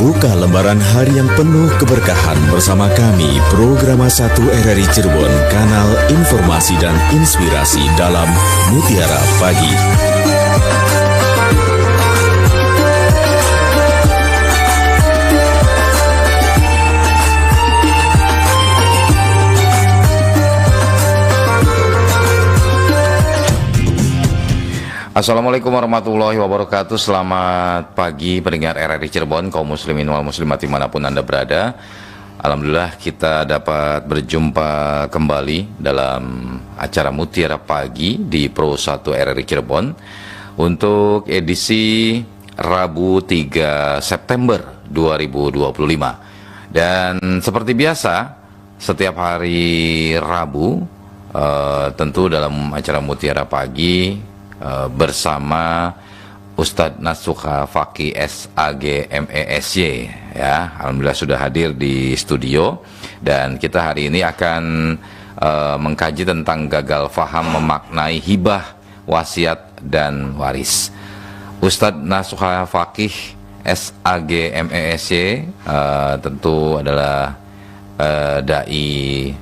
Buka lembaran hari yang penuh keberkahan bersama kami, Programa 1 RRI Cirebon, kanal informasi dan inspirasi dalam Mutiara Pagi. Assalamualaikum warahmatullahi wabarakatuh. Selamat pagi pendengar RRI Cirebon, kaum muslimin wal muslimat dimanapun Anda berada. Alhamdulillah kita dapat berjumpa kembali dalam acara Mutiara Pagi di Pro 1 RRI Cirebon untuk edisi Rabu 3 September 2025. Dan seperti biasa setiap hari Rabu tentu dalam acara Mutiara Pagi bersama Ustadz Nasuha Fakih SAG MESY, ya. Alhamdulillah sudah hadir di studio dan kita hari ini akan mengkaji tentang gagal faham memaknai hibah, wasiat dan waris. Ustadz Nasuha Fakih SAG MESY tentu adalah dai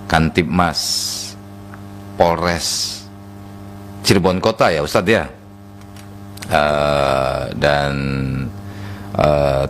Kantipmas Polres Cirebon Kota, ya Ustadz, ya. Dan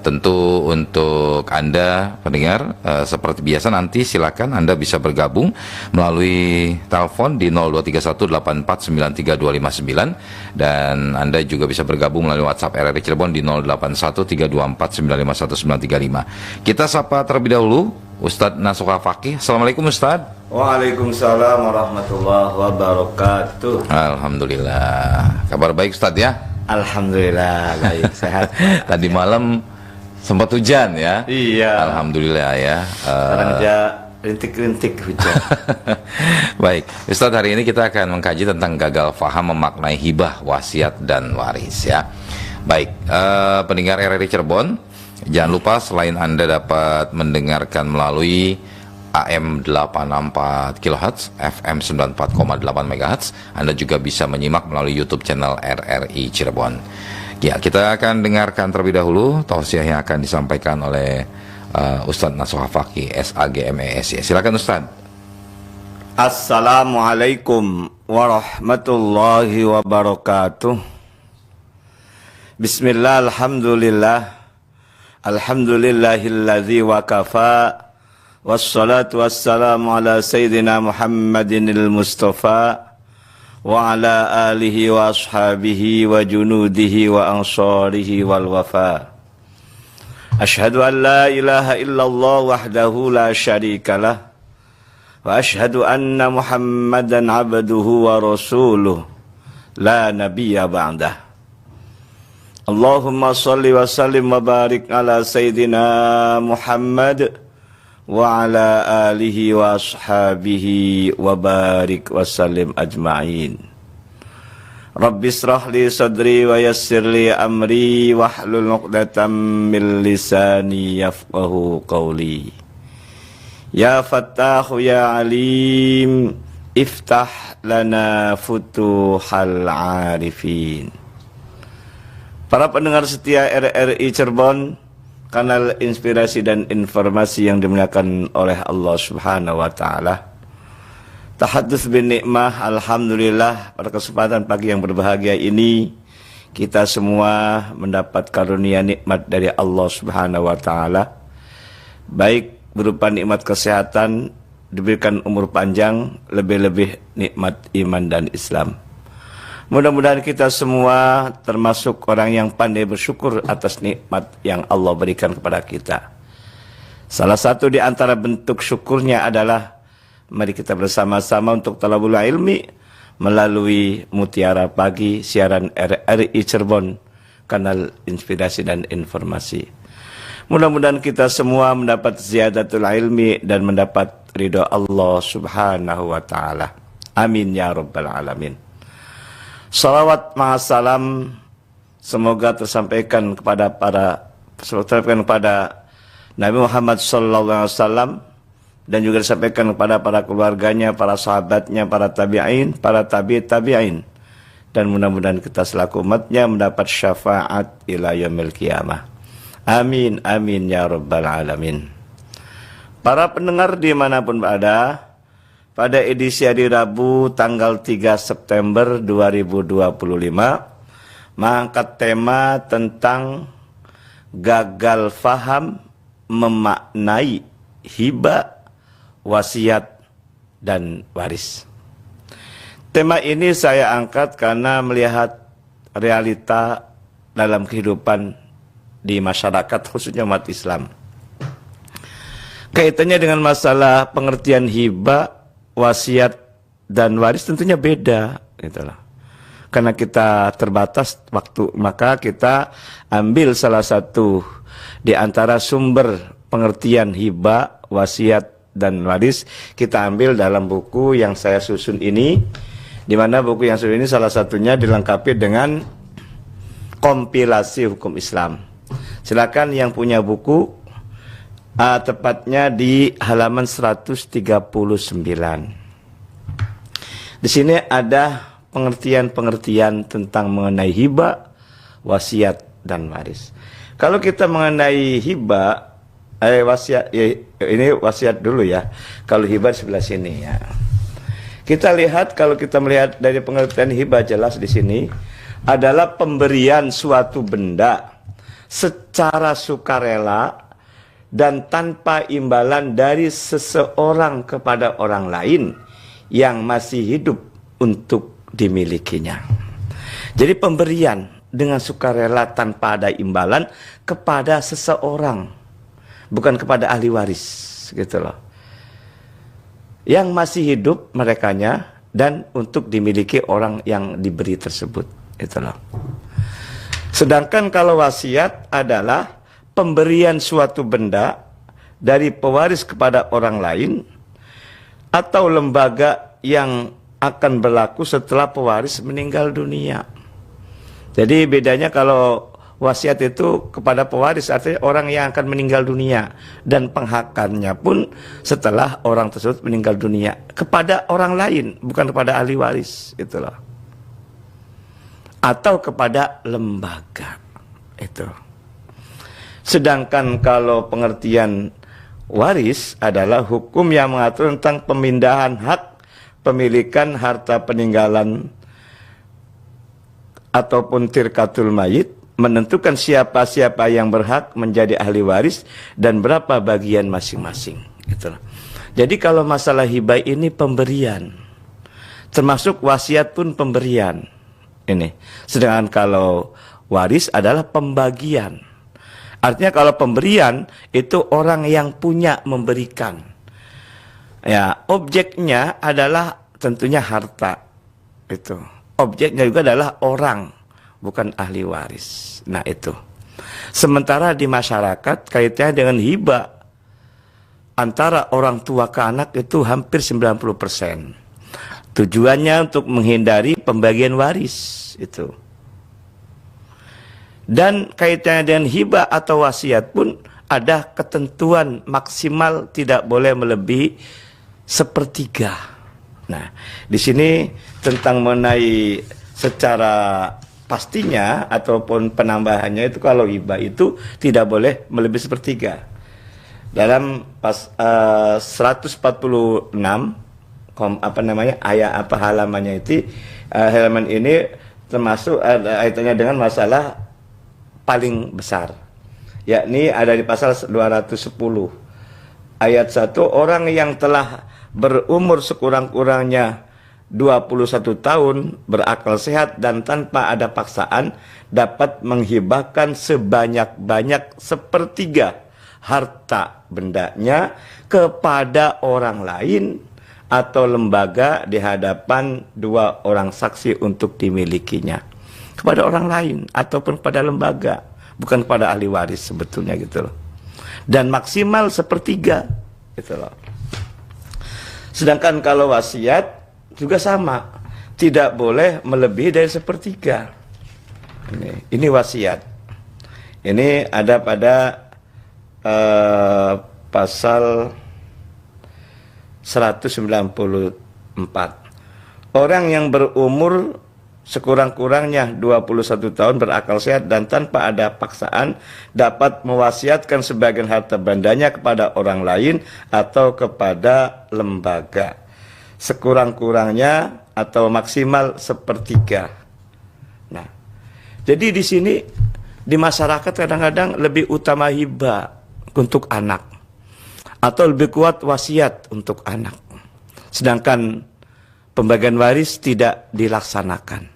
tentu untuk Anda pendengar, seperti biasa nanti silakan Anda bisa bergabung melalui telepon di 0231849329 dan Anda juga bisa bergabung melalui WhatsApp RRI Cirebon di 081324951935. Kita sapa terlebih dahulu Ustadz Nasuha Fakih. Assalamualaikum Ustadz. Waalaikumsalam warahmatullahi wabarakatuh. Alhamdulillah. Kabar baik Ustadz, ya? Alhamdulillah baik, sehat. Tadi malam sempat hujan, ya? Iya. Alhamdulillah, ya. Sekarang aja rintik-rintik hujan. Baik, Ustadz, hari ini kita akan mengkaji tentang gagal faham memaknai hibah, wasiat dan waris, ya. Baik, pendengar RRI Cirebon, jangan lupa selain Anda dapat mendengarkan melalui AM 864 kHz, FM 94,8 MHz, Anda juga bisa menyimak melalui YouTube channel RRI Cirebon. Ya, kita akan dengarkan terlebih dahulu tausiah yang akan disampaikan oleh Ustadz Nasuha Fakih SAG MESY. Silakan Ustadz. Assalamualaikum warahmatullahi wabarakatuh. Bismillah, alhamdulillah. Alhamdulillahilladzi wa kafa. Wassalatu wassalamu ala sayyidina Muhammadinil Mustafa wa ala alihi wa ashabihi wa junudihi wa ansarihi wal wafa. Ashhadu an la ilaha illallah wahdahu la syarika lah wa ashhadu anna Muhammadan abduhu wa rasuluh la nabiyya ba'dah. Allahumma salli wa sallim wa barik ala sayyidina Muhammad wa ala alihi wa ashabihi wa barik wa sallim ajma'in. Rabbi israh li sadri wa yassir li amri wa hlul 'uqdatam min lisani yafqahu qawli. Ya Fattahu ya Alim, iftah lana futuhal arifin. Para pendengar setia RRI Cirebon, kanal inspirasi dan informasi yang dimuliakan oleh Allah Subhanahu wa taala. Tahadduts bin nikmah, alhamdulillah, pada kesempatan pagi yang berbahagia ini kita semua mendapat karunia nikmat dari Allah Subhanahu wa taala. Baik berupa nikmat kesehatan, diberikan umur panjang, lebih-lebih nikmat iman dan Islam. Mudah-mudahan kita semua termasuk orang yang pandai bersyukur atas nikmat yang Allah berikan kepada kita. Salah satu di antara bentuk syukurnya adalah mari kita bersama-sama untuk talabul ilmi melalui Mutiara Pagi siaran RRI Cirebon, kanal inspirasi dan informasi. Mudah-mudahan kita semua mendapat ziyadatul ilmi dan mendapat ridho Allah Subhanahu wa taala. Amin ya rabbal alamin. Salawat ma'asalam semoga tersampaikan kepada Nabi Muhammad SAW dan juga disampaikan kepada para keluarganya, para sahabatnya, para tabi'in, para dan mudah-mudahan kita selaku umatnya mendapat syafaat ila yaumil qiyamah. Amin, amin ya rabbal alamin. Para pendengar dimanapun berada, pada edisi hari Rabu tanggal 3 September 2025 mengangkat tema tentang gagal faham memaknai hibah, wasiat, dan waris. Tema ini saya angkat karena melihat realita dalam kehidupan di masyarakat, khususnya umat Islam. Kaitannya dengan masalah pengertian hibah, wasiat, dan waris tentunya beda, itulah. Karena kita terbatas waktu, maka kita ambil salah satu di antara sumber pengertian hibah, wasiat, dan waris. Kita ambil dalam buku yang saya susun ini, di mana buku yang susun ini salah satunya dilengkapi dengan kompilasi hukum Islam. Silakan yang punya buku, tepatnya di halaman 139. Di sini ada pengertian-pengertian tentang mengenai hibah, wasiat, dan waris. Kalau kita mengenai hibah, wasiat, ini wasiat dulu ya. Kalau hibah sebelah sini ya. Kita lihat, kalau kita melihat dari pengertian hibah, jelas di sini adalah pemberian suatu benda secara sukarela dan tanpa imbalan dari seseorang kepada orang lain yang masih hidup untuk dimilikinya. Jadi pemberian dengan sukarela tanpa ada imbalan kepada seseorang, bukan kepada ahli waris, gitu loh. Yang masih hidup merekanya dan untuk dimiliki orang yang diberi tersebut, itu loh. Sedangkan kalau wasiat adalah pemberian suatu benda dari pewaris kepada orang lain atau lembaga yang akan berlaku setelah pewaris meninggal dunia. Jadi bedanya kalau wasiat itu kepada pewaris, artinya orang yang akan meninggal dunia, dan penghakannya pun setelah orang tersebut meninggal dunia kepada orang lain, bukan kepada ahli waris, itulah. Atau kepada lembaga, itu. Sedangkan kalau pengertian waris adalah hukum yang mengatur tentang pemindahan hak pemilikan harta peninggalan ataupun tirkatul mayit, menentukan siapa-siapa yang berhak menjadi ahli waris dan berapa bagian masing-masing. Itulah. Jadi kalau masalah hibah ini pemberian, termasuk wasiat pun pemberian. Ini. Sedangkan kalau waris adalah pembagian. Artinya kalau pemberian itu orang yang punya memberikan. Ya, objeknya adalah tentunya harta. Itu. Objeknya juga adalah orang, bukan ahli waris. Nah, itu. Sementara di masyarakat kaitannya dengan hibah antara orang tua ke anak itu hampir 90%. Tujuannya untuk menghindari pembagian waris, itu. Dan kaitannya dengan hibah atau wasiat pun ada ketentuan maksimal tidak boleh melebihi 1/3. Nah, di sini tentang mengenai secara pastinya ataupun penambahannya itu kalau hibah itu tidak boleh melebihi 1/3. Dalam 146 halamannya itu, halaman ini termasuk kaitannya dengan masalah paling besar, yakni ada di pasal 210 ayat 1, orang yang telah berumur sekurang-kurangnya 21 tahun, berakal sehat dan tanpa ada paksaan dapat menghibahkan sebanyak-banyak 1/3 harta bendanya kepada orang lain atau lembaga di hadapan 2 orang saksi untuk dimilikinya. Kepada orang lain ataupun kepada lembaga, bukan kepada ahli waris sebetulnya, gitu loh. Dan maksimal 1/3, gitu loh. Sedangkan kalau wasiat juga sama, tidak boleh melebihi dari 1/3. Ini wasiat. Ini ada pada pasal 194. Orang yang berumur sekurang-kurangnya 21 tahun berakal sehat dan tanpa ada paksaan dapat mewasiatkan sebagian harta bandanya kepada orang lain atau kepada lembaga. Sekurang-kurangnya atau maksimal sepertiga. Nah, jadi di sini di masyarakat kadang-kadang lebih utama hibah untuk anak atau lebih kuat wasiat untuk anak. Sedangkan pembagian waris tidak dilaksanakan.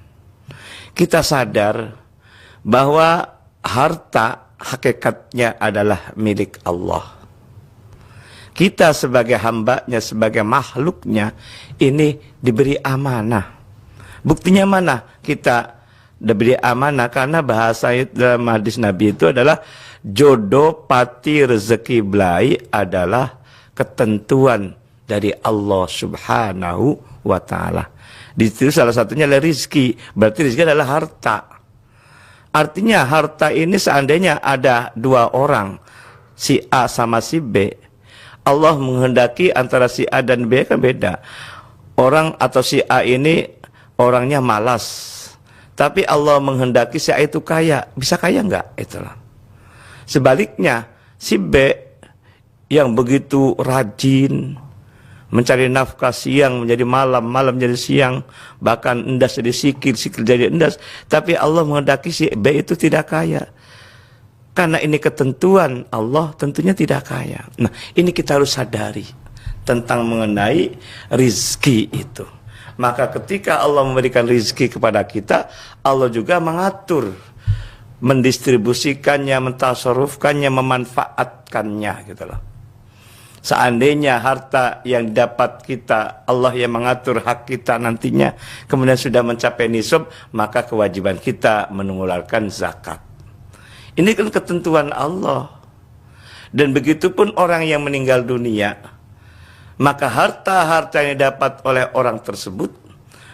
Kita sadar bahwa harta hakikatnya adalah milik Allah. Kita sebagai hambanya, sebagai makhluknya, ini diberi amanah. Buktinya mana? Kita diberi amanah karena bahasa dalam hadis Nabi itu adalah jodoh, pati, rezeki, belai adalah ketentuan dari Allah Subhanahu wa ta'ala. Di situ salah satunya adalah rizki. Berarti rizki adalah harta. Artinya harta ini seandainya ada dua orang, si A sama si B, Allah menghendaki antara si A dan B kan beda. Orang atau si A ini orangnya malas, tapi Allah menghendaki si A itu kaya. Bisa kaya enggak? Itulah. Sebaliknya si B yang begitu rajin mencari nafkah, siang menjadi malam, malam menjadi siang, bahkan endas jadi sikir, sikir jadi endas, tapi Allah menghendaki si B itu tidak kaya. Karena ini ketentuan Allah, tentunya tidak kaya. Nah, ini kita harus sadari tentang mengenai rizki itu. Maka ketika Allah memberikan rizki kepada kita, Allah juga mengatur, mendistribusikannya, mentasarufkannya, memanfaatkannya gitu loh. Seandainya harta yang dapat kita, Allah yang mengatur hak kita nantinya, kemudian sudah mencapai nisab, maka kewajiban kita mengeluarkan zakat. Ini kan ketentuan Allah. Dan begitupun orang yang meninggal dunia, maka harta-harta yang dapat oleh orang tersebut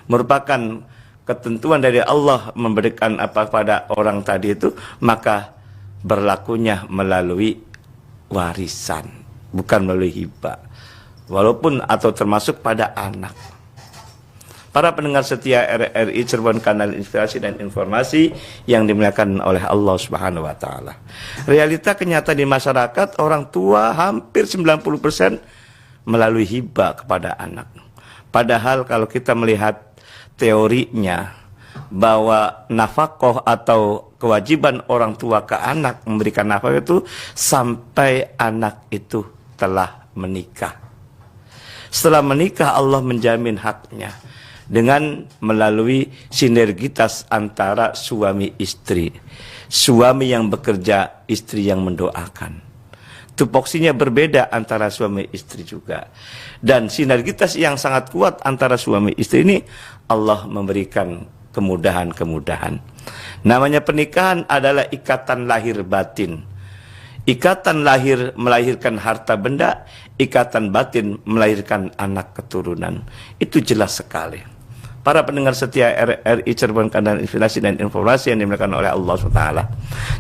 merupakan ketentuan dari Allah memberikan apa pada orang tadi itu, maka berlakunya melalui warisan, bukan melalui hibah, walaupun atau termasuk pada anak. Para pendengar setia RRI Cirebon, kanal inspirasi dan informasi yang dimuliakan oleh Allah Subhanahu wa taala. Realita kenyataan di masyarakat, orang tua hampir 90% melalui hibah kepada anak. Padahal kalau kita melihat teorinya bahwa nafkah atau kewajiban orang tua ke anak memberikan nafkah itu sampai anak itu telah menikah. Setelah menikah Allah menjamin haknya dengan melalui sinergitas antara suami istri. Suami yang bekerja, istri yang mendoakan. Tupoksinya berbeda antara suami istri juga. Dan sinergitas yang sangat kuat antara suami istri ini Allah memberikan kemudahan-kemudahan. Namanya pernikahan adalah ikatan lahir batin. Ikatan lahir melahirkan harta benda, ikatan batin melahirkan anak keturunan. Itu jelas sekali. Para pendengar setia RRI Cirebon, kanal inspirasi dan informasi yang dimuliakan oleh Allah SWT.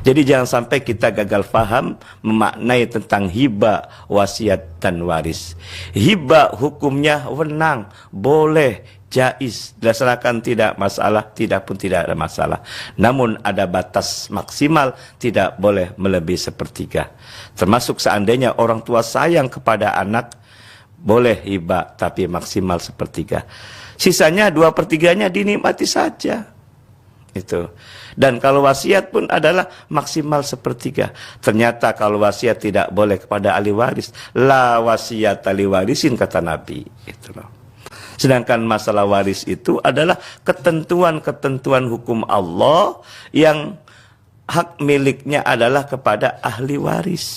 Jadi jangan sampai kita gagal faham memaknai tentang hibah, wasiat, dan waris. Hibah hukumnya wenang, boleh, jaiz, dilaksanakan tidak masalah, tidak pun tidak ada masalah. Namun ada batas maksimal, tidak boleh melebihi sepertiga. Termasuk seandainya orang tua sayang kepada anak, boleh hibah tapi maksimal sepertiga. Sisanya 2/3-nya dinikmati saja. Itu. Dan kalau wasiat pun adalah maksimal sepertiga. Ternyata kalau wasiat tidak boleh kepada ahli waris. La wasiat ahli warisin, kata Nabi. Itu loh. Sedangkan masalah waris itu adalah ketentuan-ketentuan hukum Allah yang hak miliknya adalah kepada ahli waris.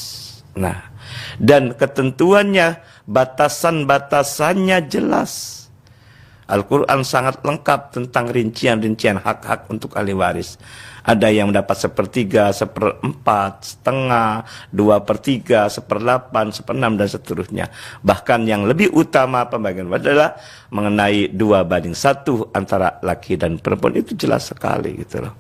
Nah, dan ketentuannya, batasan-batasannya jelas. Al-Quran sangat lengkap tentang rincian-rincian hak-hak untuk ahli waris. Ada yang mendapat 1/3, 1/4, setengah, 2/3, 1/8, 1/6, dan seterusnya. Bahkan yang lebih utama pembagian adalah mengenai 2/1 antara laki dan perempuan. Itu jelas sekali gitu loh.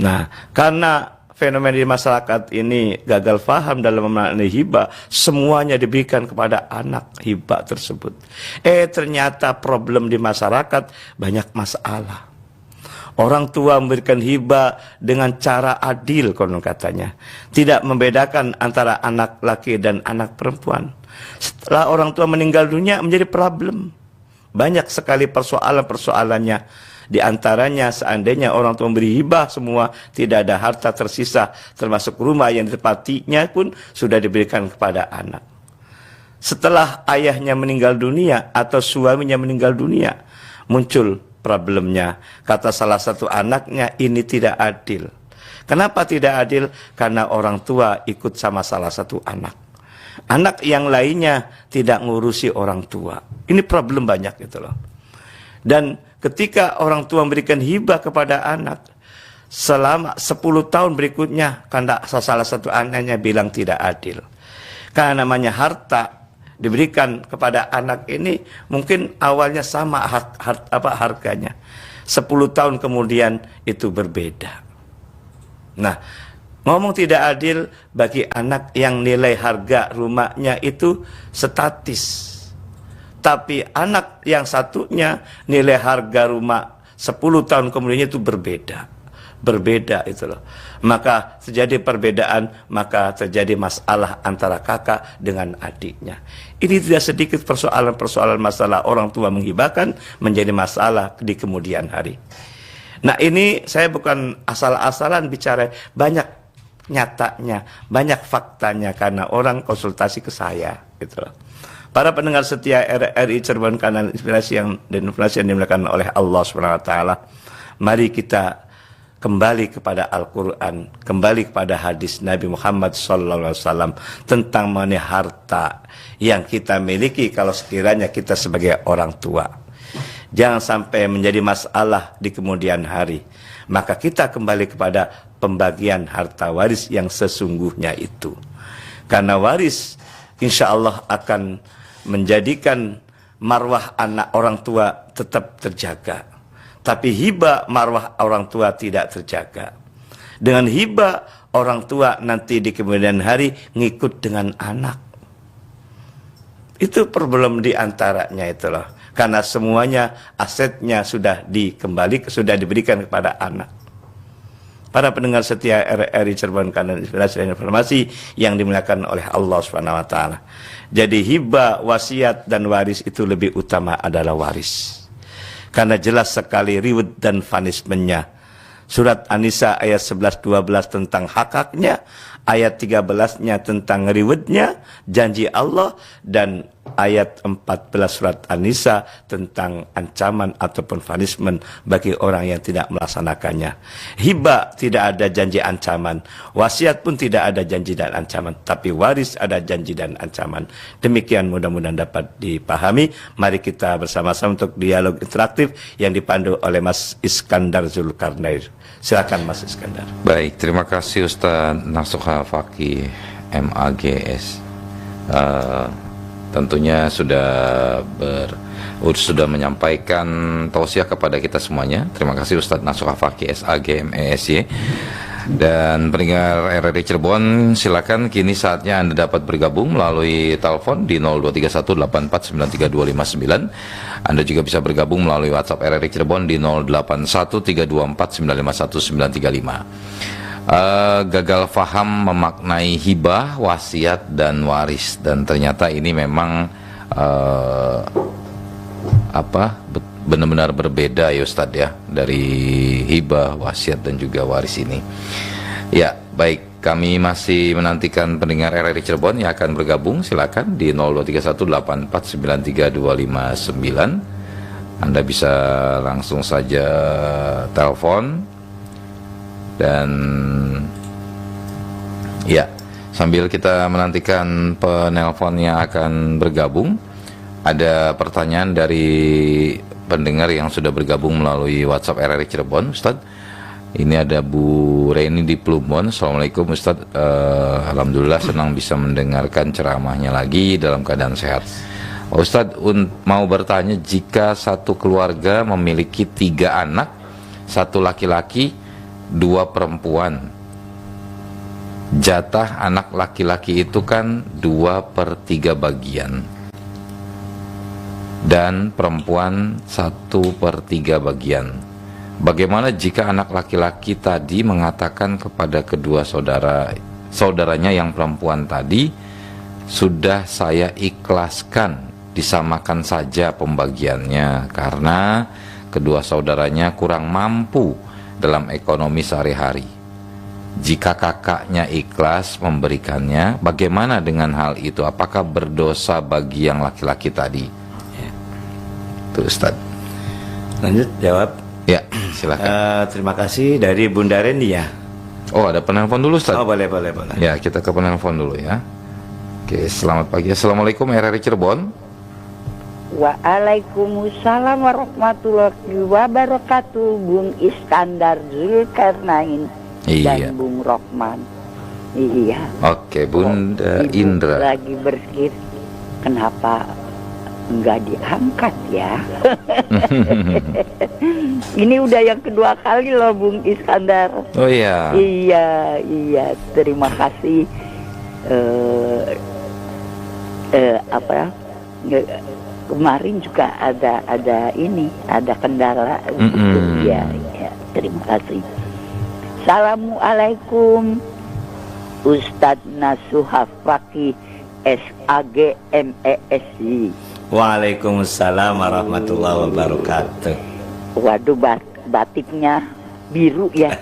Nah, karena fenomena di masyarakat ini gagal faham dalam memaknai hibah, semuanya diberikan kepada anak hibah tersebut. Ternyata problem di masyarakat banyak masalah. Orang tua memberikan hibah dengan cara adil, konon katanya. Tidak membedakan antara anak laki dan anak perempuan. Setelah orang tua meninggal dunia menjadi problem. Banyak sekali persoalan-persoalannya. Di antaranya seandainya orang tua memberi hibah semua, tidak ada harta tersisa, termasuk rumah yang ditempatinya pun sudah diberikan kepada anak. Setelah ayahnya meninggal dunia atau suaminya meninggal dunia, muncul problemnya. Kata salah satu anaknya, ini tidak adil. Kenapa tidak adil? Karena orang tua ikut sama salah satu anak. Anak yang lainnya tidak ngurusi orang tua. Ini problem banyak gitu loh. Dan ketika orang tua memberikan hibah kepada anak, selama 10 tahun berikutnya, karena salah satu anaknya bilang tidak adil. Karena namanya harta diberikan kepada anak ini mungkin awalnya sama harganya. 10 tahun kemudian itu berbeda. Nah, ngomong tidak adil bagi anak yang nilai harga rumahnya itu statis. Tapi anak yang satunya nilai harga rumah 10 tahun kemudian itu berbeda. Berbeda itu loh. Maka terjadi perbedaan, maka terjadi masalah antara kakak dengan adiknya. Ini tidak sedikit persoalan-persoalan masalah orang tua menghibahkan menjadi masalah di kemudian hari. Nah, ini saya bukan asal-asalan bicara, banyak nyatanya, banyak faktanya karena orang konsultasi ke saya gitu loh. Para pendengar setia RRI Cirebon, kanal inspirasi dan informasi yang dimuliakan oleh Allah SWT. Mari kita kembali kepada Al-Quran, kembali kepada hadis Nabi Muhammad SAW tentang mengenai harta yang kita miliki kalau sekiranya kita sebagai orang tua. Jangan sampai menjadi masalah di kemudian hari. Maka kita kembali kepada pembagian harta waris yang sesungguhnya itu. Karena waris insya Allah akan menjadikan marwah anak orang tua tetap terjaga. Tapi hibah marwah orang tua tidak terjaga. Dengan hibah orang tua nanti di kemudian hari ngikut dengan anak. Itu problem di antaranya itu loh. Karena semuanya asetnya sudah diberikan kepada anak. Para pendengar setia RRI Cirebon, kanal inspirasi dan informasi yang dimuliakan oleh Allah SWT. Jadi hibah, wasiat dan waris itu lebih utama adalah waris. Karena jelas sekali riwayat dan punishment-nya. Surat An-Nisa ayat 11-12 tentang hak-haknya, ayat 13-nya tentang riwayatnya, janji Allah, dan ayat 14 surat An-Nisa tentang ancaman ataupun punishment bagi orang yang tidak melaksanakannya. Hibah tidak ada janji ancaman, wasiat pun tidak ada janji dan ancaman, tapi waris ada janji dan ancaman. Demikian mudah-mudahan dapat dipahami. Mari kita bersama-sama untuk dialog interaktif yang dipandu oleh Mas Iskandar Zulkarnain. Silakan Mas Iskandar. Baik, terima kasih Ustaz Nasuha Fakih MAGS. Tentunya sudah menyampaikan tausiah kepada kita semuanya. Terima kasih Ustaz Nasuha Fakih SAGMESY. Dan pendengar RRI Cirebon, silakan kini saatnya Anda dapat bergabung melalui telepon di 0231849329. Anda juga bisa bergabung melalui WhatsApp RRI Cirebon di 081324951935. Gagal faham memaknai hibah, wasiat dan waris, dan ternyata ini memang benar-benar berbeda ya Ustadz ya, dari hibah, wasiat dan juga waris ini. Ya, baik, kami masih menantikan pendengar RRI Cirebon yang akan bergabung. Silakan di 0231849329. Anda bisa langsung saja telepon. Dan ya, sambil kita menantikan penelpon yang akan bergabung, ada pertanyaan dari pendengar yang sudah bergabung melalui WhatsApp RRI Cirebon, Ustadz. Ini ada Bu Reni di Plumbon. Assalamualaikum Ustadz. Alhamdulillah senang bisa mendengarkan ceramahnya lagi dalam keadaan sehat. Ustadz mau bertanya, jika satu keluarga memiliki 3 anak, 1 laki-laki, 2 perempuan, jatah anak laki-laki itu kan 2/3 bagian, dan perempuan 1/3 bagian. Bagaimana jika anak laki-laki tadi mengatakan kepada kedua saudaranya yang perempuan tadi, sudah saya ikhlaskan, disamakan saja pembagiannya karena kedua saudaranya kurang mampu dalam ekonomi sehari-hari. Jika kakaknya ikhlas memberikannya, bagaimana dengan hal itu? Apakah berdosa bagi yang laki-laki tadi? Itu Ustaz. Lanjut jawab. Ya, silakan. Terima kasih dari Bunda Reni ya. Oh, ada penelpon dulu Ustaz. Oh, boleh. Ya, kita ke penelpon dulu ya. Oke, selamat pagi. Assalamualaikum RRI Cirebon. Waalaikumsalam warahmatullahi wabarakatuh. Bung Iskandar Zulkarnain dan Bung Rokman. Iya. Oke, Bunda Ibu Indra. lagi berpikir kenapa enggak diangkat ya. Ini udah yang kedua kali loh Bung Iskandar. Oh iya. Iya. Terima kasih. Kemarin juga ada kendala gitu. Ya, terima kasih. Assalamualaikum Ustadz Nasuha Fakih SAG MESI. Waalaikumsalam warahmatullahi wabarakatuh. Waduh, batiknya biru ya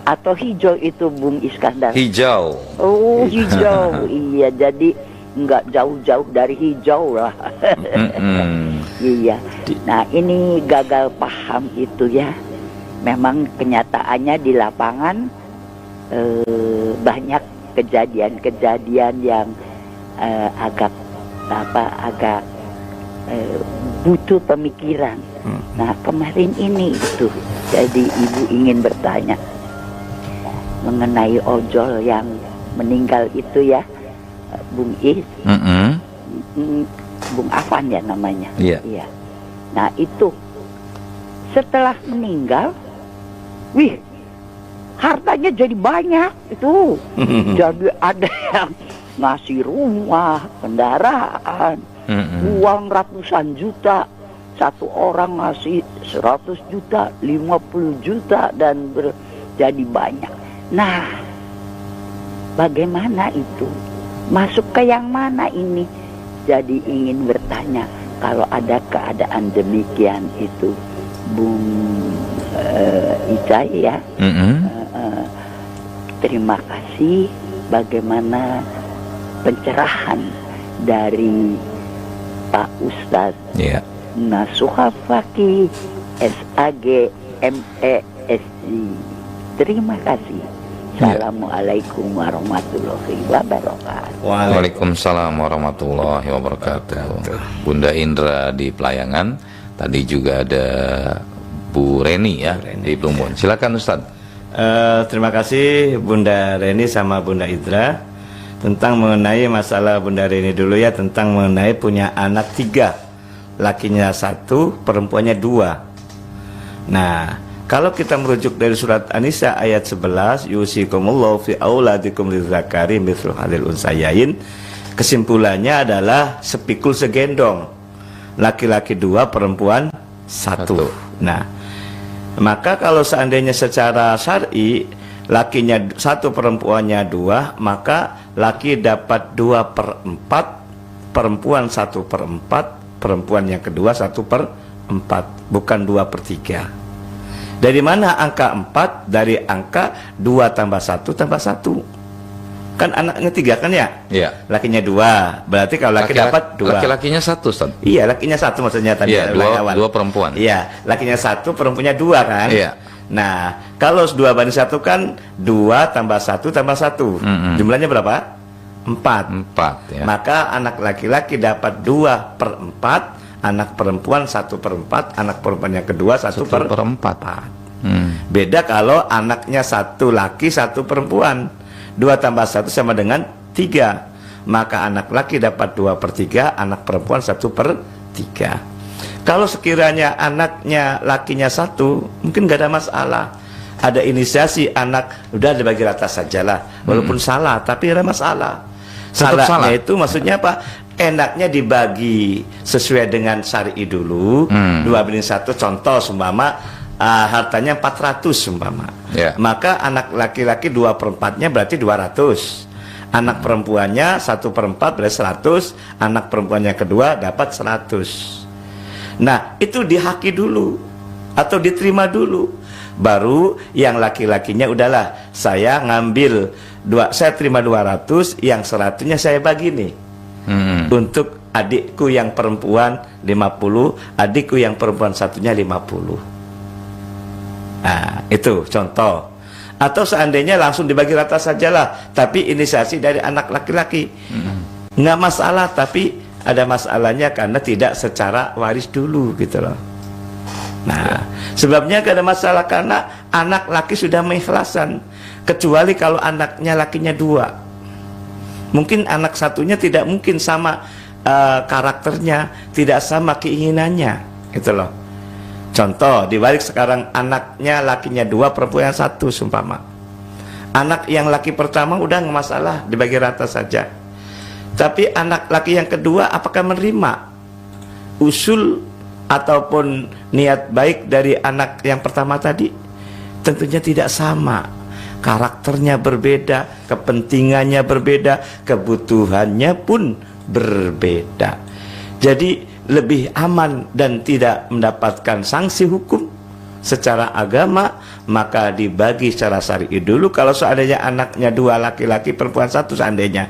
atau hijau itu Bung Iskandar? Hijau. Oh, hijau. Iya, jadi nggak jauh-jauh dari hijau lah. Iya. Nah, ini gagal paham itu ya. Memang kenyataannya di lapangan banyak kejadian-kejadian yang agak butuh pemikiran. Nah, kemarin ini itu, jadi ibu ingin bertanya mengenai ojol yang meninggal itu ya, Bung Is, Bung Afan ya namanya. Iya. Nah, itu setelah meninggal, wih, hartanya jadi banyak itu. Jadi ada yang ngasih rumah, kendaraan, uang ratusan juta. Satu orang ngasih 100 juta, 50 juta, dan jadi banyak. Nah, bagaimana itu? Masuk ke yang mana ini? Jadi ingin bertanya, kalau ada keadaan demikian itu, Bung Icai ya, terima kasih. Bagaimana pencerahan dari Pak Ustadz Nasuha Fakih SAG MESI. Terima kasih. Assalamualaikum warahmatullahi wabarakatuh. Waalaikumsalam warahmatullahi wabarakatuh. Bunda Indra di Pelayangan. Tadi juga ada Bu Reni ya, di Plumbon. Silakan Ustaz. Terima kasih Bunda Reni sama Bunda Indra. Tentang mengenai masalah Bunda Reni dulu ya, tentang mengenai punya anak 3, lakinya 1, perempuannya 2. Nah, kalau kita merujuk dari surat An-Nisa ayat 11, yusikumullahu fi auladikum lidzakari mithlu hadil unsayain, kesimpulannya adalah sepikul segendong, laki-laki 2, perempuan 1. Nah, maka kalau seandainya secara syar'i lakinya 1, perempuannya 2, maka laki dapat 2/4, perempuan 1/4, perempuan yang kedua 1/4, bukan 2/3. Dari mana angka 4? Dari angka 2 tambah 1 tambah 1. Kan anaknya 3 kan ya? Iya. Lakinya 2, berarti kalau laki dapat 2. Laki-lakinya 1 Ustaz. Iya, lakinya 1 maksudnya tadi. Iya, 2 perempuan. Iya, lakinya 1, perempuannya 2 kan? Iya. Nah, kalau 2/1 kan 2 tambah 1 tambah 1. Jumlahnya berapa? 4 ya. Maka anak laki-laki dapat 2/4, anak perempuan 1/4, anak perempuan yang kedua 1/4. Beda kalau anaknya 1 laki 1 perempuan, 2 tambah 1 sama dengan 3, maka anak laki dapat 2/3, anak perempuan 1/3. Kalau sekiranya anaknya lakinya 1, mungkin gak ada masalah. Ada inisiasi anak, udah dibagi rata sajalah, walaupun salah, tapi ada masalah. Salahnya itu maksudnya apa? Enaknya dibagi sesuai dengan syar'i dulu, 2/1. Contoh seumpama hartanya 400 umpama. Ya. Maka anak laki-laki 2/4-nya berarti 200. Anak perempuannya 1/4 berarti 100. Anak perempuannya kedua dapat 100. Nah, itu dihaki dulu atau diterima dulu. Baru yang laki-lakinya udahlah, saya ngambil saya terima 200, yang 100-nya saya bagi nih. Untuk adikku yang perempuan 50, adikku yang perempuan satunya 50. Nah, itu contoh. Atau seandainya langsung dibagi rata sajalah, tapi inisiasi dari anak laki-laki. Nggak masalah, tapi ada masalahnya karena tidak secara waris dulu gitu loh. Nah, sebabnya gak ada masalah karena anak laki sudah mengikhlaskan. Kecuali kalau anaknya lakinya 2. Mungkin anak satunya tidak mungkin sama karakternya, tidak sama keinginannya gitu loh. Contoh, dibalik sekarang anaknya lakinya 2, perempuan 1 sumpama. Anak yang laki pertama udah nggak masalah, dibagi rata saja. Tapi anak laki yang kedua apakah menerima usul ataupun niat baik dari anak yang pertama tadi? Tentunya tidak sama. Karakternya berbeda, kepentingannya berbeda, kebutuhannya pun berbeda. Jadi lebih aman dan tidak mendapatkan sanksi hukum secara agama, maka dibagi secara syar'i dulu. Kalau seandainya anaknya 2 laki-laki, perempuan 1 seandainya,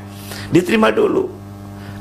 diterima dulu.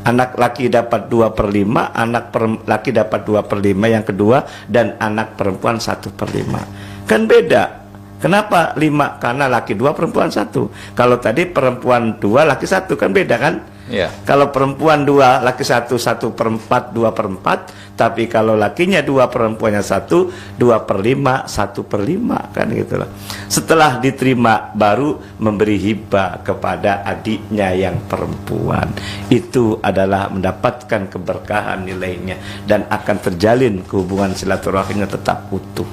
Anak laki dapat 2/5, anak laki dapat 2/5 yang kedua, dan anak perempuan 1/5. Kan beda. Kenapa 5? Karena laki 2, perempuan 1. Kalau tadi perempuan 2, laki 1, kan beda kan? Ya. Kalau perempuan 2, laki 1, 1/4, 2/4. Tapi kalau lakinya 2, perempuannya 1, 2/5, 1/5, kan gitu loh. Setelah diterima baru memberi hibah kepada adiknya yang perempuan. Itu adalah mendapatkan keberkahan nilainya dan akan terjalin hubungan silaturahimnya tetap utuh.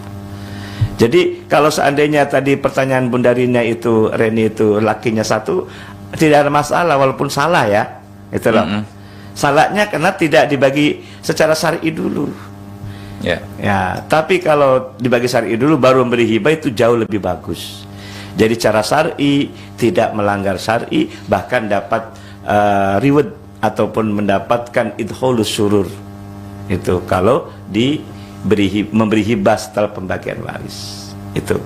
Jadi kalau seandainya tadi pertanyaan Bunda Rina itu, Reni itu lakinya 1, tidak ada masalah walaupun salah ya, itu loh. Salahnya karena tidak dibagi secara syar'i dulu. Ya, tapi kalau dibagi syar'i dulu baru memberi hibah itu jauh lebih bagus. Jadi cara syar'i, tidak melanggar syar'i, bahkan dapat reward ataupun mendapatkan idholus surur. Itu kalau memberi hibah setelah pembagian waris. Itu.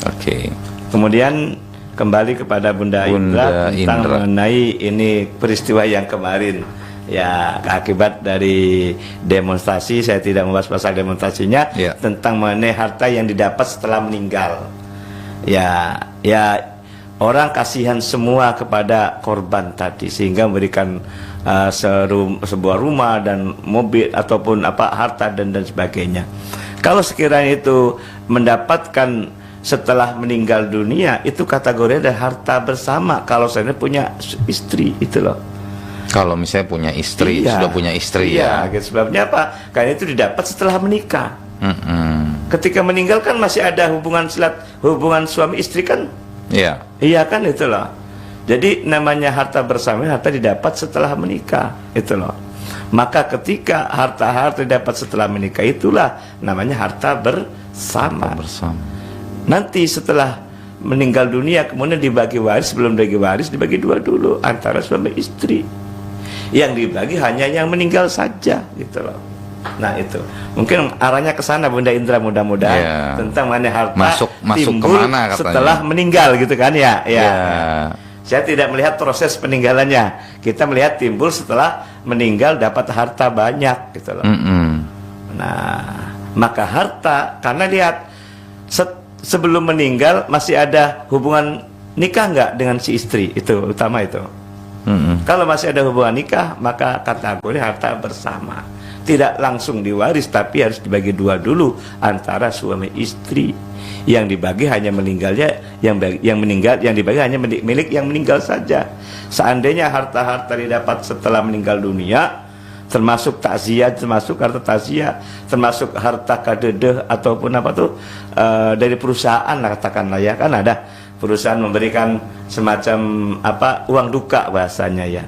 Oke. Kemudian kembali kepada Bunda Indra tentang mengenai ini peristiwa yang kemarin, ya, akibat dari demonstrasi. Saya tidak membahas pasal demonstrasinya, tentang mengenai harta yang didapat setelah meninggal. Ya, orang kasihan semua kepada korban tadi sehingga memberikan sebuah rumah dan mobil ataupun harta dan sebagainya. Kalau sekiranya itu mendapatkan setelah meninggal dunia, itu kategorinya ada harta bersama. Kalau saya punya istri, itu loh. Kalau misalnya punya istri, sudah punya istri, ya. Gitu. Sebabnya apa? Karena itu didapat setelah menikah. Ketika meninggal kan masih ada hubungan suami istri kan? Iya kan, itu loh. Jadi namanya harta bersama, harta didapat setelah menikah, itu loh. Maka ketika harta didapat setelah menikah, itulah namanya harta bersama. Nanti setelah meninggal dunia kemudian dibagi waris, sebelum dibagi waris dibagi 2 dulu antara suami istri. Yang dibagi hanya yang meninggal saja, gitu loh. Nah itu mungkin arahnya ke sana Bunda Indra, mudah-mudahan tentang mana harta masuk timbul kemana katanya, setelah meninggal, gitu kan ya. Saya tidak melihat proses peninggalannya, kita melihat timbul setelah meninggal dapat harta banyak, gitu loh. Nah, maka harta, karena lihat sebelum meninggal masih ada hubungan nikah nggak dengan si istri, itu utama itu. Kalau masih ada hubungan nikah, maka kategori harta bersama, tidak langsung diwaris, tapi harus dibagi 2 dulu antara suami istri. Yang dibagi hanya meninggalnya, yang dibagi hanya milik yang meninggal saja. Seandainya harta-harta didapat setelah meninggal dunia, termasuk takziah, termasuk harta takziah, termasuk harta kadedeh ataupun dari perusahaan lah, katakanlah ya, kan ada perusahaan memberikan semacam uang duka bahasanya ya,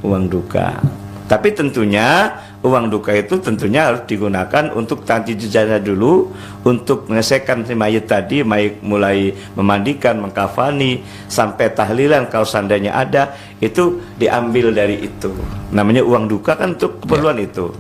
uang duka. Tapi tentunya uang duka itu tentunya harus digunakan untuk tajdid jenazah dulu, untuk menyelesaikan mayit tadi, mulai memandikan, mengkafani, sampai tahlilan kalau seandainya ada, itu diambil dari itu. Namanya uang duka kan untuk keperluan itu.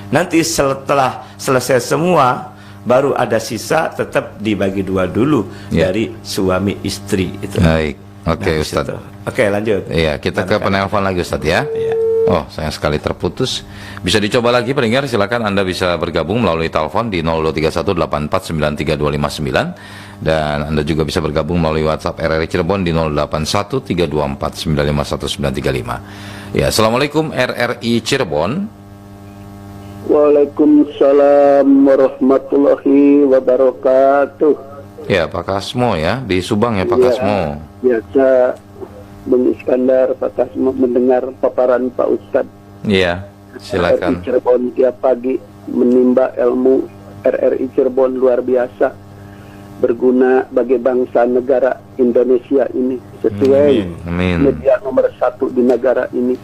Nanti setelah selesai semua, baru ada sisa, tetap dibagi dua dulu dari suami istri itu. Baik, oke Ustaz. Oke, lanjut. Iya, kita ke penelpon lagi Ustaz ya. Iya. Oh, sayang sekali terputus. Bisa dicoba lagi pendengar, silakan Anda bisa bergabung melalui telepon di 0231849359 dan Anda juga bisa bergabung melalui WhatsApp RRI Cirebon di 081324951935. Ya, Assalamualaikum RRI Cirebon. Waalaikumsalam warahmatullahi wabarakatuh. Ya, Pak Kasmo ya, di Subang ya Pak Kasmo. Biasa Bung Iskandar, Pak Kasmo mendengar paparan Pak Ustadz. Iya, silakan. RRI Cirebon tiap pagi menimba ilmu. RRI Cirebon luar biasa, berguna bagi bangsa negara Indonesia ini, sesuai Amin. media nomor 1 di negara ini.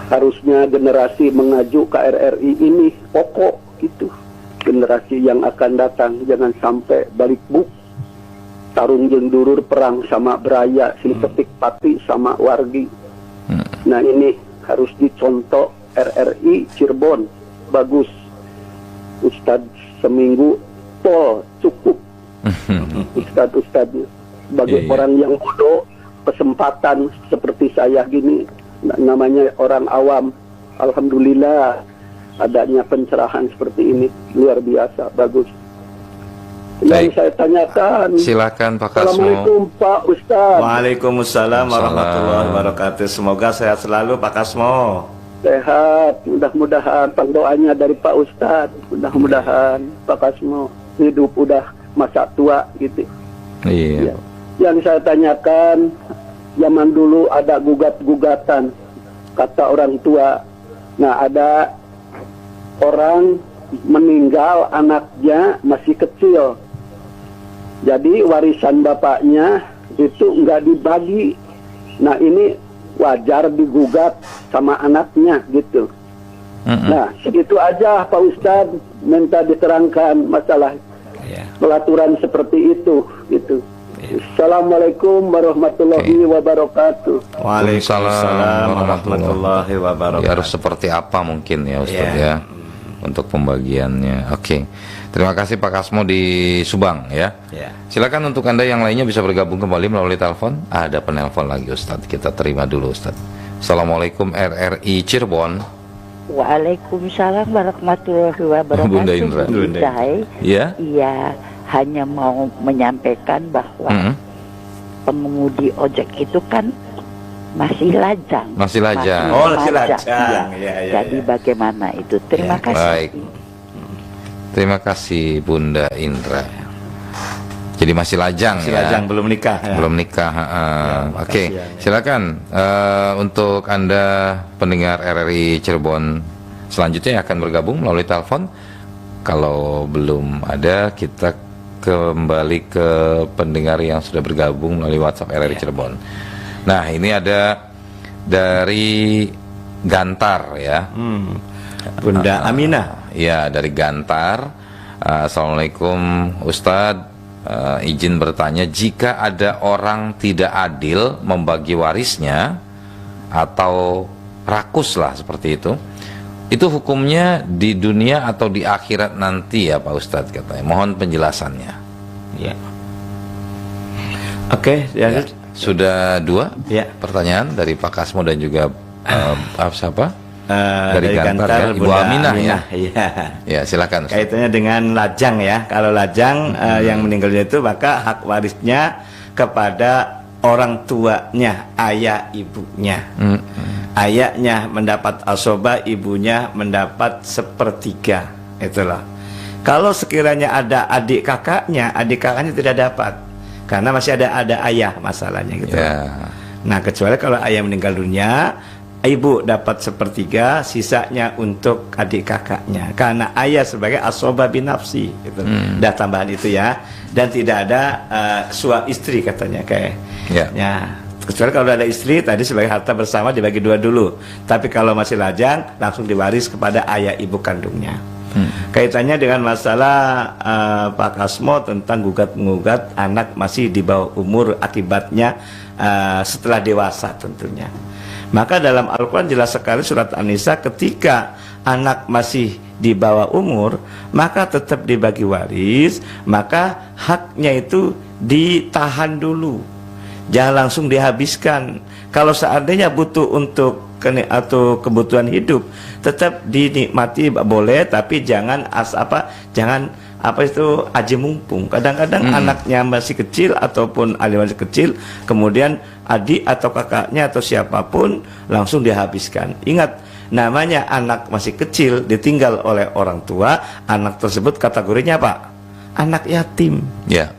Harusnya generasi mengaju ke RRI ini pokok gitu. Generasi yang akan datang jangan sampai balik buk, tarung jeung durur, perang sama beraya, silpetik pati sama wargi. Nah ini harus dicontoh RRI Cirebon, bagus. Ustadz seminggu pol cukup. Ustadz-ustadznya bagi orang yang bodoh, kesempatan seperti saya gini, namanya orang awam, alhamdulillah adanya pencerahan seperti ini, luar biasa, bagus. Yang saya tanyakan, silakan Pak Kasmo. Assalamualaikum Pak Ustadz. Waalaikumsalam warahmatullahi wabarakatuh. Semoga sehat selalu Pak Kasmo. Sehat, mudah-mudahan doanya dari Pak Ustadz, mudah-mudahan Pak Kasmo hidup udah masa tua gitu. Iya. Ya. Yang saya tanyakan, zaman dulu ada gugat-gugatan, kata orang tua. Nah, ada orang meninggal, anaknya masih kecil, jadi warisan bapaknya itu nggak dibagi. Nah, ini wajar digugat sama anaknya gitu. Nah, segitu aja Pak Ustadz, minta diterangkan masalah pelaturan seperti itu gitu. Assalamualaikum warahmatullahi wabarakatuh. Waalaikumsalam warahmatullahi wabarakatuh. Ya, harus seperti apa mungkin ya Ustaz ya untuk pembagiannya. Oke. Terima kasih Pak Kasmo di Subang ya. Silakan untuk Anda yang lainnya bisa bergabung kembali melalui telepon. Ada penelpon lagi Ustaz. Kita terima dulu Ustaz. Assalamualaikum RRI Cirebon. Waalaikumsalam warahmatullahi wabarakatuh. Bunda Indra. Iya. Iya, hanya mau menyampaikan bahwa pengemudi ojek itu kan masih lajang. Masih lajang. Masih lajang. Ya. Jadi bagaimana itu? Terima kasih. Baik. Terima kasih Bunda Indra. Jadi masih lajang ya. Lajang, belum nikah. Belum nikah. Oke, silakan untuk Anda pendengar RRI Cirebon selanjutnya yang akan bergabung melalui telepon. Kalau belum ada, kita kembali ke pendengar yang sudah bergabung melalui WhatsApp RRI Cirebon. Nah, ini ada dari Gantar ya. Bunda Aminah. Ya, dari Gantar. Assalamualaikum Ustadz. Izin bertanya, jika ada orang tidak adil membagi warisnya atau rakus lah seperti itu hukumnya di dunia atau di akhirat nanti ya Pak Ustadz katanya. Mohon penjelasannya. Ya. Oke, ya. Sudah dua pertanyaan dari Pak Kasmo dan juga siapa? Dari Gantar ya, Ibu Aminah ya. Ya, silakan. Kaitannya dengan lajang ya. Kalau lajang yang meninggalnya itu maka hak warisnya kepada orang tuanya, ayah ibunya. Ayahnya mendapat asoba, ibunya mendapat sepertiga. Itulah. Kalau sekiranya ada adik kakaknya tidak dapat karena masih ada ayah masalahnya gitu. Nah, kecuali kalau ayah meninggal dunia, ibu dapat sepertiga, sisanya untuk adik kakaknya. Karena ayah sebagai asoba binafsi, gitu. Dah tambahan itu ya. Dan tidak ada suami istri katanya kayak. Ya, Kecuali kalau ada istri tadi sebagai harta bersama dibagi 2 dulu. Tapi kalau masih lajang langsung diwaris kepada ayah ibu kandungnya. Kaitannya dengan masalah Pak Kasmo tentang gugat-mengugat anak masih di bawah umur akibatnya setelah dewasa tentunya. Maka dalam Al-Quran jelas sekali surat An-Nisa, ketika anak masih di bawah umur maka tetap dibagi waris, maka haknya itu ditahan dulu, jangan langsung dihabiskan. Kalau seandainya butuh untuk atau kebutuhan hidup tetap dinikmati boleh, tapi jangan jangan itu aji mumpung. Kadang-kadang anaknya masih kecil ataupun adik masih kecil, kemudian adik atau kakaknya atau siapapun langsung dihabiskan. Ingat, namanya anak masih kecil ditinggal oleh orang tua, anak tersebut kategorinya apa? Anak yatim. Ya.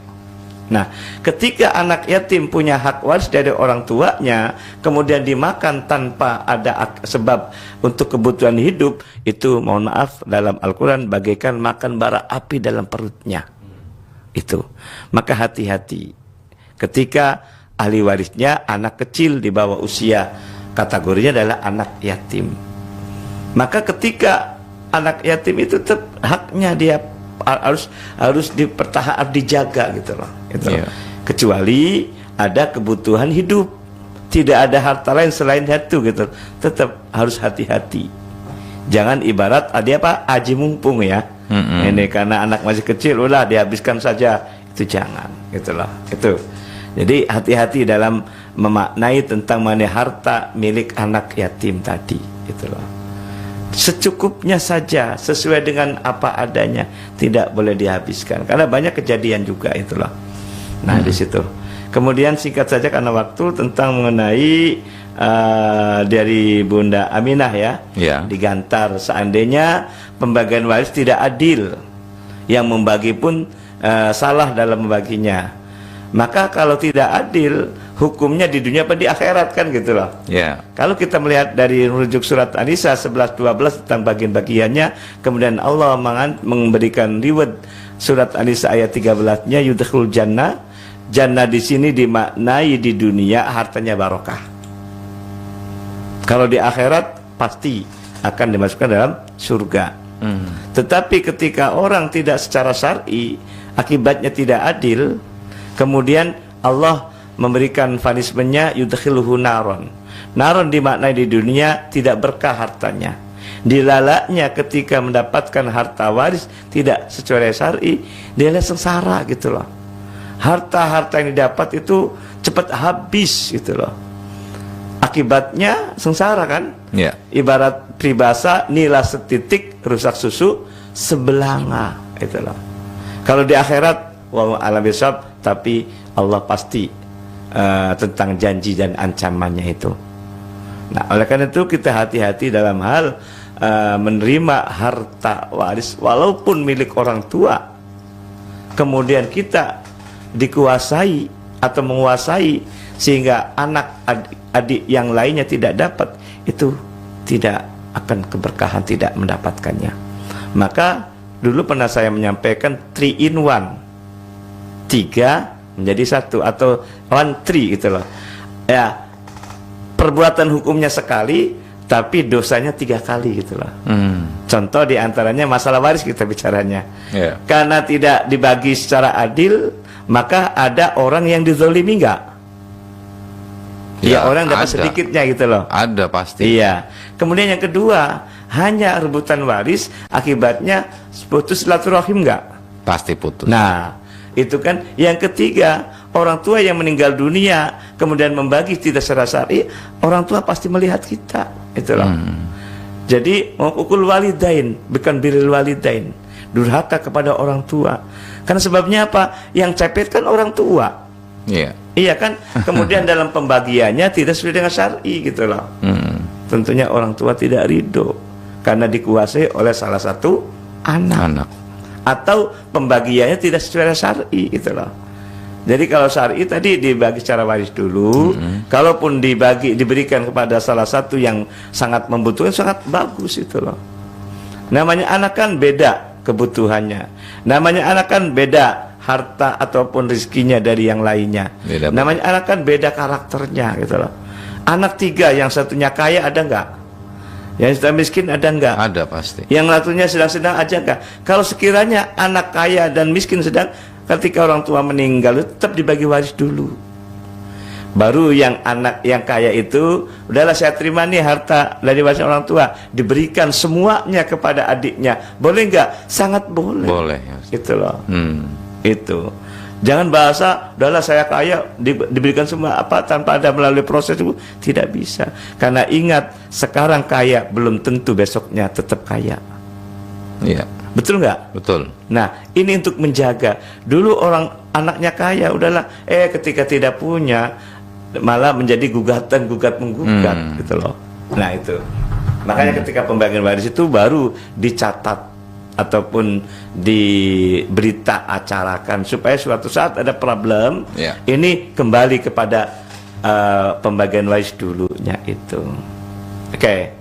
Nah, ketika anak yatim punya hak waris dari orang tuanya, kemudian dimakan tanpa ada sebab untuk kebutuhan hidup, itu mohon maaf dalam Al-Quran bagaikan makan bara api dalam perutnya. Itu. Maka hati-hati ketika ahli warisnya anak kecil di bawah usia, kategorinya adalah anak yatim. Maka ketika anak yatim itu tetap haknya dia harus dipertahankan, dijaga gitu loh. Gitu. Yeah. Kecuali ada kebutuhan hidup, tidak ada harta lain selain itu gitu. Tetap harus hati-hati. Jangan ibarat aji mumpung ya. Ini karena anak masih kecil udah dihabiskan saja, itu jangan gitu loh. Itu. Jadi hati-hati dalam memaknai tentang mana harta milik anak yatim tadi gitu loh. Secukupnya saja, sesuai dengan apa adanya, tidak boleh dihabiskan. Karena banyak kejadian juga itulah. Nah di situ. Kemudian singkat saja karena waktu, tentang mengenai dari Bunda Aminah ya, digantar. Seandainya pembagian waris tidak adil, yang membagi pun salah dalam membaginya, maka kalau tidak adil, hukumnya di dunia apa di akhirat kan gitu loh. Yeah. Kalau kita melihat dari rujuk surat An-Nisa 11-12 tentang bagian-bagiannya, kemudian Allah memberikan reward surat An-Nisa ayat 13-nya yudkhul jannah. Jannah di sini dimaknai di dunia hartanya barokah. Kalau di akhirat pasti akan dimasukkan dalam surga. Tetapi ketika orang tidak secara syar'i, akibatnya tidak adil, kemudian Allah memberikan punishment-nya yudkhiluhu naron. Naron dimaknai di dunia tidak berkah hartanya. Dilalaknya ketika mendapatkan harta waris tidak sesuai syar'i, dia sengsara gitu loh. Harta-harta yang didapat itu cepat habis gitu loh. Akibatnya sengsara kan? Yeah. Ibarat peribahasa, nila setitik rusak susu sebelanga itu loh. Kalau di akhirat wa alam bisab, tapi Allah pasti tentang janji dan ancamannya itu. Nah, oleh karena itu kita hati-hati dalam hal menerima harta waris walaupun milik orang tua, kemudian kita dikuasai atau menguasai sehingga anak adik yang lainnya tidak dapat, itu tidak akan keberkahan, tidak mendapatkannya. Maka dulu pernah saya menyampaikan 3 in 1, 3 menjadi 1 atau 1-3 gitu loh ya, perbuatan hukumnya sekali tapi dosanya 3 kali gitu loh. Contoh diantaranya masalah waris kita bicaranya, karena tidak dibagi secara adil, maka ada orang yang dizalimi enggak? Ya, orang dapat sedikitnya gitu loh. Ada pasti. Iya. Kemudian yang kedua, hanya rebutan waris, akibatnya putus silaturahim enggak? Pasti putus. Nah, itu kan. Yang ketiga, orang tua yang meninggal dunia kemudian membagi tidak secara syar'i, orang tua pasti melihat kita, itulah. Jadi ukul walidain bukan birrul walidain, durhaka kepada orang tua. Karena sebabnya apa? Yang cepet kan orang tua. Iya kan? Kemudian dalam pembagiannya tidak sesuai dengan syar'i gitu loh. Tentunya orang tua tidak ridho karena dikuasai oleh salah satu anak. Atau pembagiannya tidak sesuai syar'i gitu loh. Jadi kalau syar'i tadi dibagi secara waris dulu, kalaupun diberikan kepada salah satu yang sangat membutuhkan, sangat bagus itu loh. Namanya anak kan beda kebutuhannya, namanya anak kan beda harta ataupun rezekinya dari yang lainnya. Beda. Namanya anak kan beda karakternya gitu loh. Anak 3, yang satunya kaya ada nggak? Yang satunya miskin ada nggak? Ada pasti. Yang satunya sedang-sedang aja nggak? Kalau sekiranya anak kaya dan miskin sedang, ketika orang tua meninggal tetap dibagi waris dulu. Baru yang anak yang kaya itu, udahlah saya terima nih harta dari waris orang tua, diberikan semuanya kepada adiknya. Boleh nggak? Sangat boleh. Boleh. Ya. Itu loh. Itu. Jangan bahasa, udahlah saya kaya, diberikan semua apa tanpa ada melalui proses itu, tidak bisa. Karena ingat, sekarang kaya belum tentu besoknya tetap kaya. Iya. Betul nggak? Betul. Nah, ini untuk menjaga. Dulu orang anaknya kaya, udahlah. Ketika tidak punya, malah menjadi gugat menggugat, gitu loh. Nah itu. Makanya ketika pembagian waris itu baru dicatat ataupun diberita acarakan supaya suatu saat ada problem, ini kembali kepada pembagian waris dulunya itu. Oke.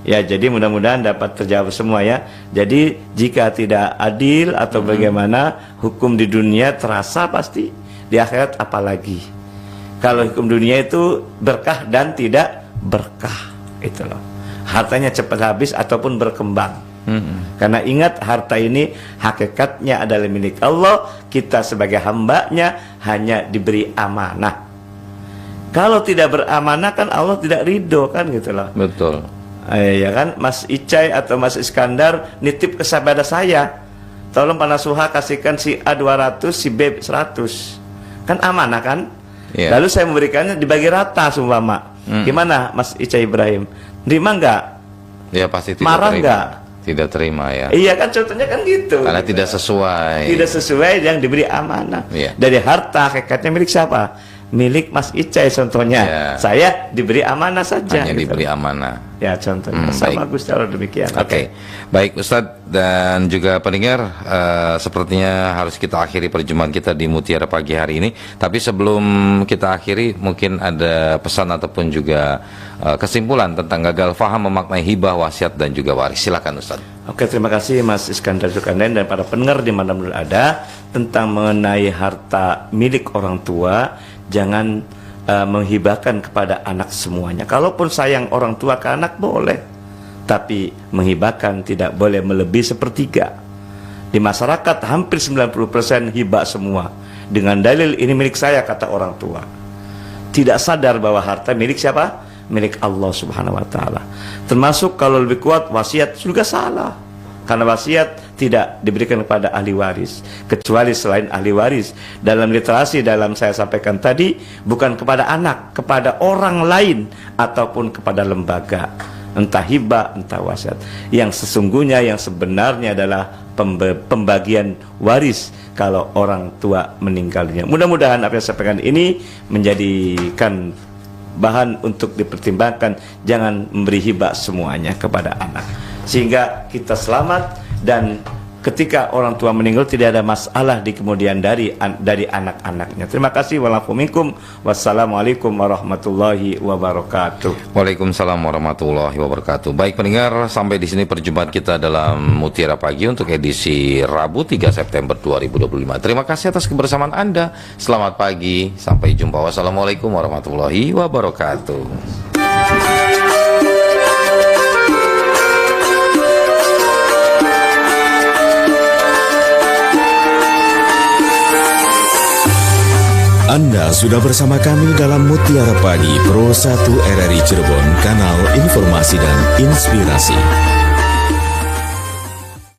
Ya, jadi mudah-mudahan dapat terjawab semua ya. Jadi jika tidak adil atau bagaimana hukum di dunia terasa, pasti di akhirat apalagi. Kalau hukum dunia itu berkah dan tidak berkah, itu loh. Hartanya cepat habis ataupun berkembang. Karena ingat, harta ini hakikatnya adalah milik Allah. Kita sebagai hambanya hanya diberi amanah. Kalau tidak beramanah kan Allah tidak ridho kan, gitu loh. Betul. Ya kan, Mas Icai atau Mas Iskandar nitip kepada saya, tolong Pak Nasuha kasihkan si A 200, si B 100. Kan amanah kan? Lalu saya memberikannya dibagi rata seumpama. Gimana Mas Icai Ibrahim? Terima nggak? Ya pasti tidak. Marah nggak? Tidak terima ya. Iya kan, contohnya kan gitu. Karena tidak sesuai. Tidak sesuai yang diberi amanah. Dari harta hakikatnya milik siapa? Milik Mas Icai contohnya. Saya diberi amanah saja. Hanya gitu. diberi amanah. Ya contohnya. Sama Gus kalau demikian. Oke. Baik Ustadz dan juga pendengar, sepertinya harus kita akhiri perjumpaan kita di Mutiara pagi hari ini. Tapi sebelum kita akhiri, mungkin ada pesan ataupun juga kesimpulan tentang gagal faham memaknai hibah, wasiat dan juga waris. Silakan Ustadz. Oke, terima kasih Mas Iskandar Zulkarnain dan para pendengar di mana-mana ada, tentang mengenai harta milik orang tua. Jangan menghibahkan kepada anak semuanya. Kalaupun sayang orang tua ke anak boleh, tapi menghibahkan tidak boleh melebihi sepertiga. Di masyarakat hampir 90% hibah semua dengan dalil ini milik saya, kata orang tua. Tidak sadar bahwa harta milik siapa? Milik Allah Subhanahu wa taala. Termasuk kalau lebih kuat wasiat juga salah. Karena wasiat tidak diberikan kepada ahli waris, kecuali selain ahli waris. Dalam literasi, dalam saya sampaikan tadi, bukan kepada anak, kepada orang lain ataupun kepada lembaga, entah hibah, entah wasiat. Yang sesungguhnya, yang sebenarnya adalah pembagian waris kalau orang tua meninggalnya. Mudah-mudahan apa yang saya sampaikan ini menjadikan bahan untuk dipertimbangkan. Jangan memberi hibah semuanya kepada anak, sehingga kita selamat, dan ketika orang tua meninggal tidak ada masalah di kemudian dari anak-anaknya. Terima kasih. Wassalamualaikum warahmatullahi wabarakatuh. Waalaikumsalam warahmatullahi wabarakatuh. Baik pendengar, sampai di sini perjumpaan kita dalam Mutiara Pagi untuk edisi Rabu 3 September 2025. Terima kasih atas kebersamaan Anda. Selamat pagi, sampai jumpa. Wassalamualaikum warahmatullahi wabarakatuh. Anda sudah bersama kami dalam Mutiara Pagi Pro 1 RRI Cirebon, kanal informasi dan inspirasi.